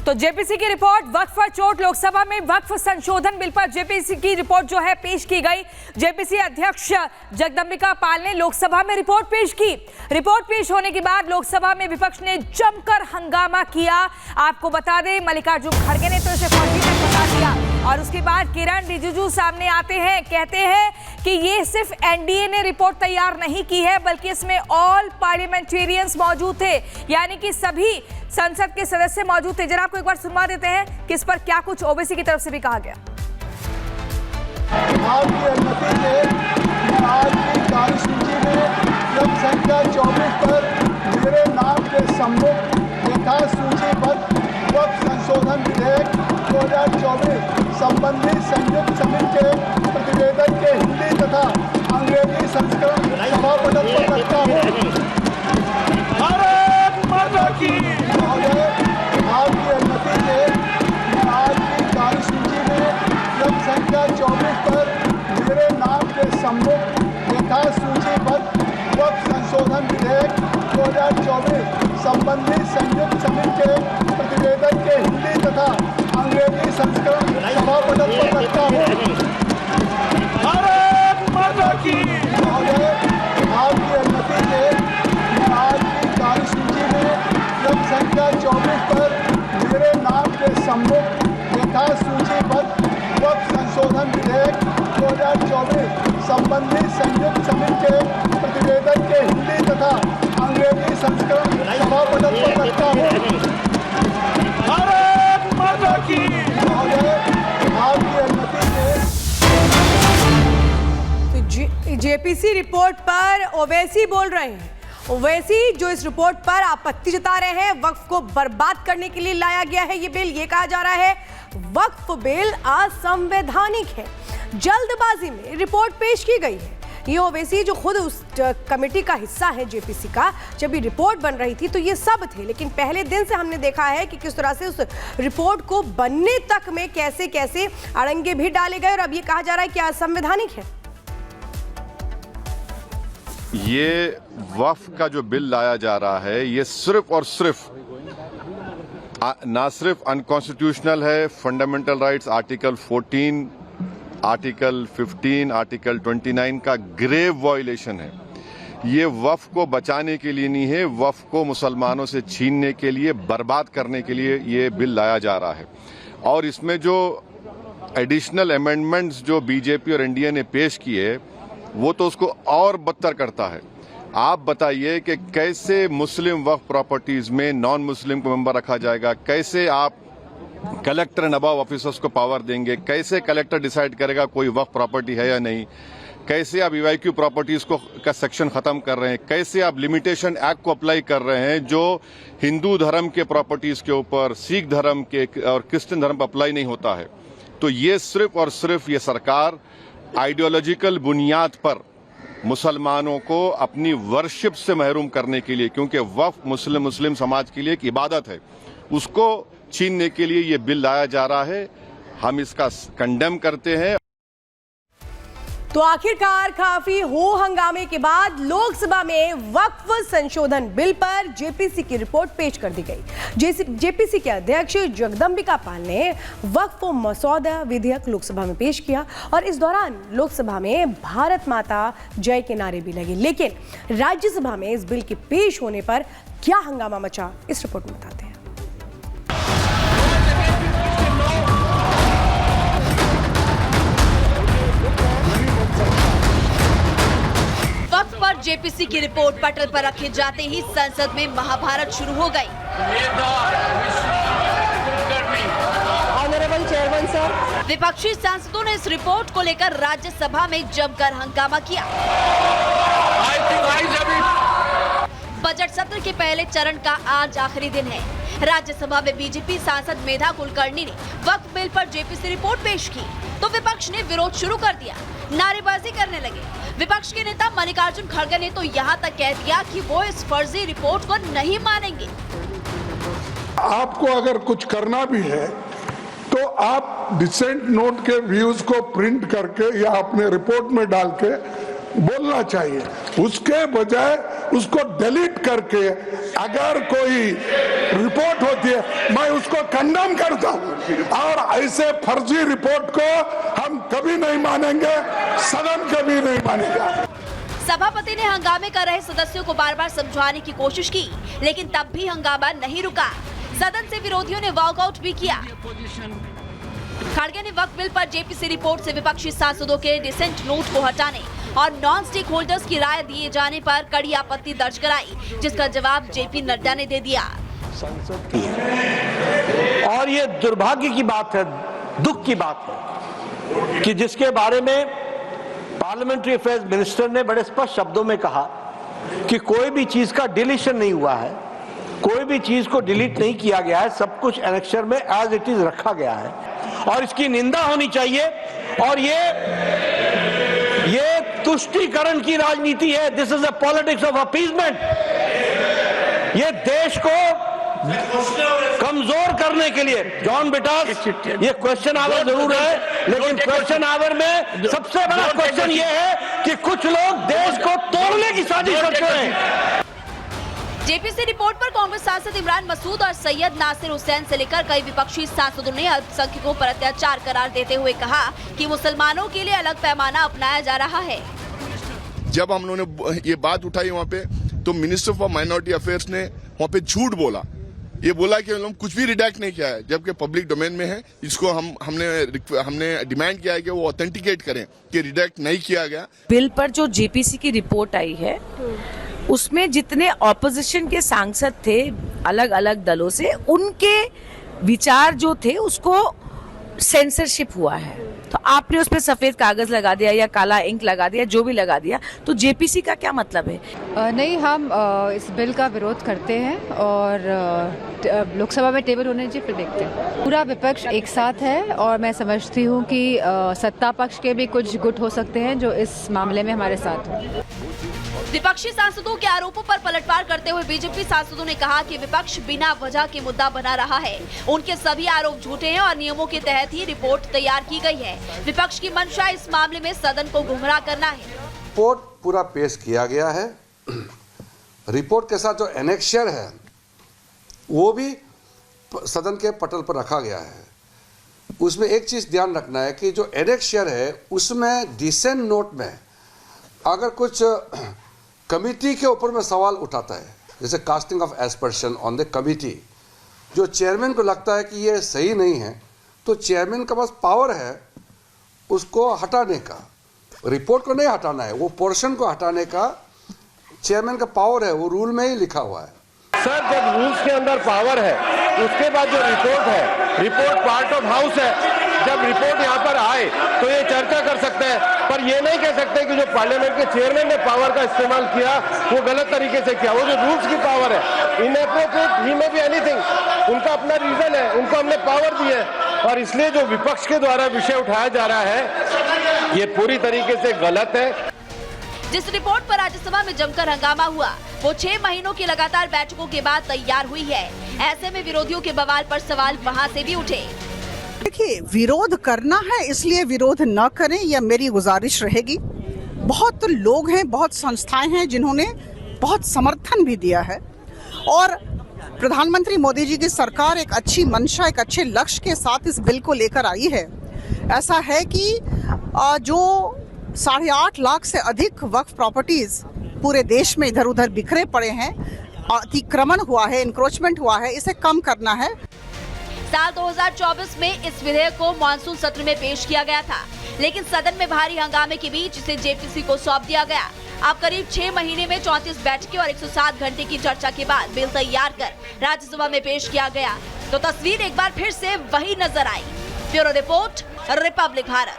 तो जेपीसी की रिपोर्ट वक्फ पर चोट। लोकसभा में वक्फ संशोधन बिल पर जेपीसी की रिपोर्ट जो है पेश की गई। जेपीसी अध्यक्ष जगदंबिका पाल ने लोकसभा में रिपोर्ट पेश की। रिपोर्ट पेश होने के बाद लोकसभा में विपक्ष ने जमकर हंगामा किया। आपको बता दें, मल्लिकार्जुन खड़गे ने तो इसे फौजी तक बता दिया और उसके बाद किरण रिजिजू सामने आते हैं, कहते हैं कि ये सिर्फ एनडीए ने रिपोर्ट तैयार नहीं की है बल्कि इसमें ऑल पार्लियामेंटेरियंस मौजूद थे, यानी कि सभी संसद के सदस्य मौजूद थे। जरा आपको एक बार सुनवा देते हैं कि इस पर क्या कुछ ओबीसी की तरफ से भी कहा गया। आपकी अनुमति से आज की कार्यसूची में क्रम संख्या 24 पर मेरे नाम के सम्मुख यथा सूचीबद्ध वक्फ संशोधन विधेयक 2024 संबंधी संयुक्त समिति के प्रतिवेदन के हिंदी तथा अंग्रेजी संस्करण सभा पटल पर रखता हूँ। आपकी अनुमति से आज की कार्यसूची में क्रम संख्या 24 पर मेरे नाम के सम्मुख यथा सूचीबद्ध वक्फ संशोधन विधेयक 2024 संबंधी संयुक्त समिति के प्रतिवेदन के हिंदी तथा अंग्रेजी संस्करण सभा पटल पर रखता हूँ। आपकी अनुमति से आज की कार्यसूची में क्रम संख्या 24 पर मेरे नाम के सम्मुख यथा सूचीबद्ध वक्फ संशोधन विधेयक 2024 संबंधी संयुक्त समिति के प्रतिवेदन के हिंदी तथा अंग्रेजी संस्करण सभा पटल पर रखता हूँ। आपकी अनुमति से जेपीसी रिपोर्ट पर ओवैसी बोल रहे हैं। ओवैसी जो इस रिपोर्ट पर आपत्ति जता रहे हैं, वक्फ को बर्बाद करने के लिए लाया गया है ये बिल। ये कहा जा रहा है वक्फ बिल असंवैधानिक है। जल्दबाजी में रिपोर्ट पेश की गई है। ये ओवैसी जो खुद उस कमेटी का हिस्सा है जेपीसी का, जब ये रिपोर्ट बन रही थी तो ये सब थे, लेकिन पहले दिन से हमने देखा है कि किस तरह से उस रिपोर्ट को बनने तक में कैसे कैसे अड़ंगे भी डाले गए और अब ये कहा जा रहा है कि असंवैधानिक है। ये वक्फ का जो बिल लाया जा रहा है ये सिर्फ और सिर्फ ना सिर्फ अनकॉन्स्टिट्यूशनल है, fundamental rights article 14, article 15, article 29 का ग्रेव वायलेशन है। ये वक्फ को बचाने के लिए नहीं है, वक्फ को मुसलमानों से छीनने के लिए, बर्बाद करने के लिए ये बिल लाया जा रहा है। और इसमें जो एडिशनल अमेंडमेंट्स जो बीजेपी और एनडीए ने पेश किए वो तो उसको और बदतर करता है। आप बताइए कि कैसे मुस्लिम वक्फ प्रॉपर्टीज में नॉन मुस्लिम को मेंबर रखा जाएगा, कैसे आप कलेक्टर एंड अबव ऑफिसर्स को पावर देंगे, कैसे कलेक्टर डिसाइड करेगा कोई वक्फ प्रॉपर्टी है या नहीं, कैसे आप ईवाईक्यू प्रॉपर्टीज को का सेक्शन खत्म कर रहे हैं, कैसे आप लिमिटेशन एक्ट को अप्लाई कर रहे हैं जो हिंदू धर्म के प्रॉपर्टीज के ऊपर, सिख धर्म के और क्रिश्चियन धर्म पर अप्लाई नहीं होता है। तो ये सिर्फ और सिर्फ ये सरकार आइडियोलॉजिकल बुनियाद पर मुसलमानों को अपनी वर्शिप से महरूम करने के लिए, क्योंकि वक्फ मुस्लिम समाज के लिए एक इबादत है, उसको छीनने के लिए ये बिल लाया जा रहा है। हम इसका कंडेम करते हैं। तो आखिरकार काफी हो हंगामे के बाद लोकसभा में वक्फ संशोधन बिल पर जेपीसी की रिपोर्ट पेश कर दी गई। जेपीसी के अध्यक्ष जगदंबिका पाल ने वक्फ मसौदा विधेयक लोकसभा में पेश किया और इस दौरान लोकसभा में भारत माता जय के नारे भी लगे। लेकिन राज्यसभा में इस बिल के पेश होने पर क्या हंगामा मचा, इस रिपोर्ट में बताते हैं। जेपीसी की रिपोर्ट पटल पर रखे जाते ही संसद में महाभारत शुरू हो गई। ऑनरेबल चेयरमैन सर, विपक्षी सांसदों ने इस रिपोर्ट को लेकर राज्यसभा में जमकर हंगामा किया। बजट सत्र के पहले चरण का आज आखिरी दिन है। राज्यसभा में बीजेपी सांसद मेधा कुलकर्णी ने वक्फ बिल पर जेपीसी रिपोर्ट पेश की तो विपक्ष ने विरोध शुरू कर दिया, नारेबाजी करने लगे। विपक्ष के नेता मल्लिकार्जुन खड़गे ने तो यहाँ तक कह दिया कि वो इस फर्जी रिपोर्ट को नहीं मानेंगे। आपको अगर कुछ करना भी है तो आप डिसेंट नोट के व्यूज को प्रिंट करके या अपने रिपोर्ट में डाल के बोलना चाहिए, उसके बजाय उसको डिलीट करके अगर कोई रिपोर्ट होती है मैं उसको कंडेम करता हूं और ऐसे फर्जी रिपोर्ट को हम कभी नहीं मानेंगे, सदन कभी नहीं मानेगा। सभापति ने हंगामे कर रहे सदस्यों को बार बार समझाने की कोशिश की, लेकिन तब भी हंगामा नहीं रुका। सदन से विरोधियों ने वॉकआउट भी किया। खड़गे ने वक्फ बिल पर जेपीसी रिपोर्ट से विपक्षी सांसदों के डिसेंट नोट को हटाने और नॉन स्टेक होल्डर्स की राय दिए जाने पर कड़ी आपत्ति दर्ज कराई, जिसका जवाब जेपी नड्डा ने दे दिया। और ये दुर्भाग्य की बात है, दुख की बात है कि जिसके बारे में पार्लियामेंट्री अफेयर्स मिनिस्टर ने बड़े स्पष्ट शब्दों में कहा कि कोई भी चीज का डिलीशन नहीं हुआ है, कोई भी चीज को डिलीट नहीं किया गया है, सब कुछ एनेक्सर में एज इट इज रखा गया है और इसकी निंदा होनी चाहिए। और ये तुष्टीकरण की राजनीति है। This is a politics of appeasement. ये देश को कमजोर करने के लिए जॉन बिटास, ये क्वेश्चन आवर जरूर है, लेकिन क्वेश्चन आवर में सबसे बड़ा क्वेश्चन ये है कि कुछ लोग देश को तोड़ने की साजिश करते हैं। जेपीसी रिपोर्ट पर कांग्रेस सांसद इमरान मसूद और सैयद नासिर हुसैन से लेकर कई विपक्षी सांसदों ने अल्पसंख्यकों पर अत्याचार करार देते हुए कहा कि मुसलमानों के लिए अलग पैमाना अपनाया जा रहा है। जब हम लोगों ने ये बात उठाई वहाँ पे, तो मिनिस्टर फॉर माइनॉरिटी अफेयर्स ने वहाँ पे झूठ बोला। ये बोला कि हम लोग कुछ भी रिडैक्ट नहीं किया है, जबकि पब्लिक डोमेन में है। इसको हमने डिमांड किया है कि वो ऑथेंटिकेट करें कि रिडैक्ट नहीं किया गया। बिल पर जो जेपीसी की रिपोर्ट आई है उसमें जितने ऑपोजिशन के सांसद थे अलग अलग दलों से, उनके विचार जो थे उसको सेंसरशिप हुआ है। तो आपने उस पर सफेद कागज लगा दिया या काला इंक लगा दिया, जो भी लगा दिया, तो जेपीसी का क्या मतलब है? नहीं, हम इस बिल का विरोध करते हैं और लोकसभा में टेबल होने जी फिर देखते हैं। पूरा विपक्ष एक साथ है और मैं समझती हूँ कि सत्ता पक्ष के भी कुछ गुट हो सकते हैं जो इस मामले में हमारे साथ हों। विपक्षी सांसदों के आरोपों पर पलटवार करते हुए बीजेपी सांसदों ने कहा कि विपक्ष बिना वजह के मुद्दा बना रहा है। उनके सभी आरोप झूठे हैं और नियमों के तहत ही रिपोर्ट तैयार की गई है। विपक्ष की मंशा इस मामले में सदन को गुमराह करना है। रिपोर्ट पूरा पेश किया गया है। रिपोर्ट के साथ जो एनेक्शर है वो भी सदन के पटल पर रखा गया है। उसमें एक चीज ध्यान रखना है कि जो एनेक्शर है उसमें डिसेंट नोट में अगर कुछ कमिटी के ऊपर में सवाल उठाता है, जैसे casting of aspersion on the committee, जो चेयरमैन को लगता है कि ये सही नहीं है, तो चेयरमैन के पास पावर है उसको हटाने का। रिपोर्ट को नहीं हटाना है, वो पोर्शन को हटाने का चेयरमैन का पावर है, वो रूल में ही लिखा हुआ है। सर, जब रूल्स के अंदर पावर है, उसके बाद जो रिपोर्ट है, रिपोर्ट पार्ट ऑफ हाउस है। जब रिपोर्ट यहाँ पर आए तो ये चर्चा कर सकते हैं, पर ये नहीं कह सकते कि जो पार्लियामेंट के चेयरमैन ने पावर का इस्तेमाल किया वो गलत तरीके से किया। वो जो रूल्स की पावर है, इनएप्रोप्रिएट ही में भी एनीथिंग, उनका अपना रीजन है, उनको हमने पावर दी है और इसलिए जो विपक्ष के द्वारा विषय उठाया जा रहा है ये पूरी तरीके से गलत है। जिस रिपोर्ट पर राज्यसभा में जमकर हंगामा हुआ वो 6 महीनों की लगातार बैठकों के बाद तैयार हुई है। ऐसे में विरोधियों के बवाल पर सवाल वहां से भी उठे। देखिए, विरोध करना है इसलिए विरोध न करें, यह मेरी गुजारिश रहेगी। बहुत लोग हैं, बहुत संस्थाएं हैं जिन्होंने बहुत समर्थन भी दिया है और प्रधानमंत्री मोदी जी की सरकार एक अच्छी मंशा, एक अच्छे लक्ष्य के साथ इस बिल को लेकर आई है। ऐसा है कि जो 8.5 लाख से अधिक वक्फ प्रॉपर्टीज पूरे देश में इधर उधर बिखरे पड़े हैं, अतिक्रमण हुआ है, इंक्रोचमेंट हुआ है, इसे कम करना है। साल 2024 में इस विधेयक को मानसून सत्र में पेश किया गया था, लेकिन सदन में भारी हंगामे के बीच इसे जेपीसी को सौंप दिया गया। अब करीब 6 महीने में 34 बैठकें और 107 घंटे की चर्चा के बाद बिल तैयार कर राज्यसभा में पेश किया गया तो तस्वीर एक बार फिर से वही नजर आई। Bureau report, Republic Bharat.